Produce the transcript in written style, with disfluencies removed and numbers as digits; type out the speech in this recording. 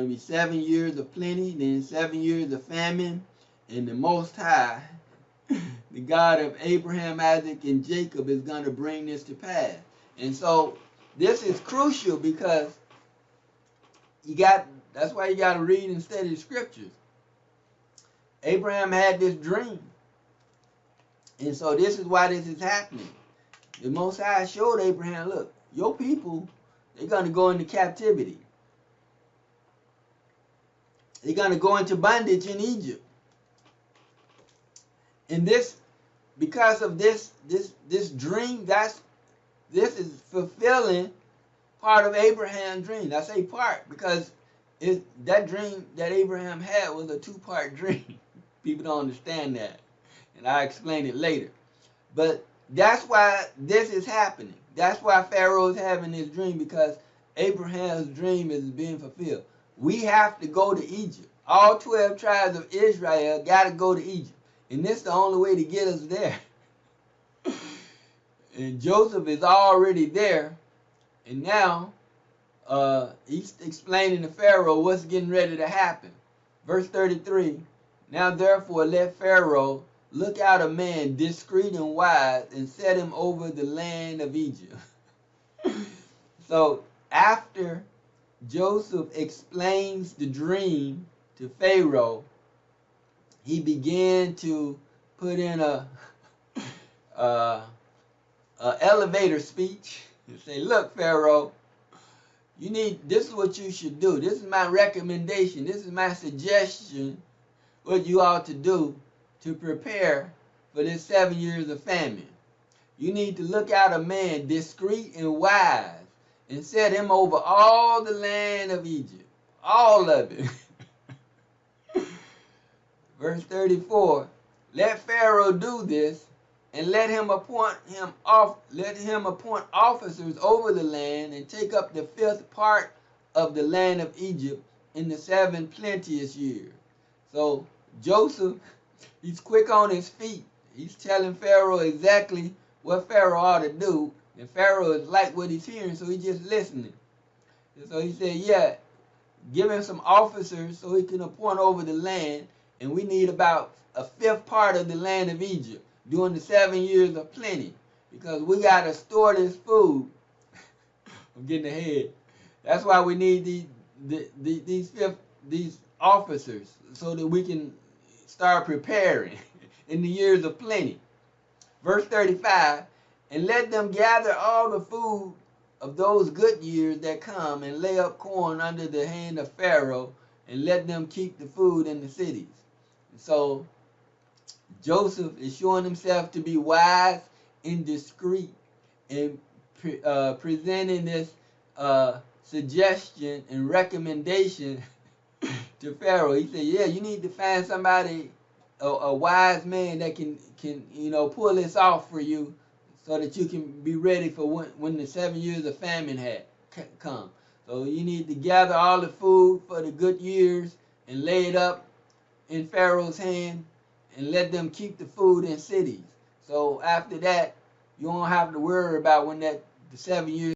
to be 7 years of plenty, then 7 years of famine, and the Most High, the God of Abraham, Isaac, and Jacob, is going to bring this to pass. And so this is crucial because that's why you got to read and study the scriptures. Abraham had this dream. And so this is why this is happening. The Most High showed Abraham, look, your people, they're going to go into captivity. They're going to go into bondage in Egypt. And this, because of this dream, this is fulfilling part of Abraham's dream. I say part because that dream that Abraham had was a two-part dream. People don't understand that. And I'll explain it later. But that's why this is happening. That's why Pharaoh is having this dream, because Abraham's dream is being fulfilled. We have to go to Egypt. All 12 tribes of Israel got to go to Egypt. And this is the only way to get us there. And Joseph is already there. And now he's explaining to Pharaoh what's getting ready to happen. Verse 33, now therefore let Pharaoh look out a man discreet and wise, and set him over the land of Egypt. So after Joseph explains the dream to Pharaoh, he began to put in a elevator speech and say, look, Pharaoh, this is what you should do. This is my recommendation. This is my suggestion, what you ought to do to prepare for this 7 years of famine. You need to look out a man discreet and wise, and set him over all the land of Egypt. All of it. Verse 34, let Pharaoh do this, and let him appoint officers over the land, and take up the 5th part of the land of Egypt in the 7 plenteous years. So Joseph, he's quick on his feet. He's telling Pharaoh exactly what Pharaoh ought to do. And Pharaoh is like what he's hearing, so he's just listening. And so he said, yeah, give him some officers so he can appoint over the land. And we need about a 5th part of the land of Egypt during the 7 years of plenty, because we got to store this food. I'm getting ahead. That's why we need these officers, so that we can start preparing in the years of plenty. Verse 35, and let them gather all the food of those good years that come, and lay up corn under the hand of Pharaoh, and let them keep the food in the cities. And so Joseph is showing himself to be wise and discreet, and presenting this suggestion and recommendation to Pharaoh. He said, yeah, you need to find somebody, a wise man that can pull this off for you, so that you can be ready for when the 7 years of famine had come. So you need to gather all the food for the good years and lay it up in Pharaoh's hand, and let them keep the food in cities. So after that, you don't have to worry about when the 7 years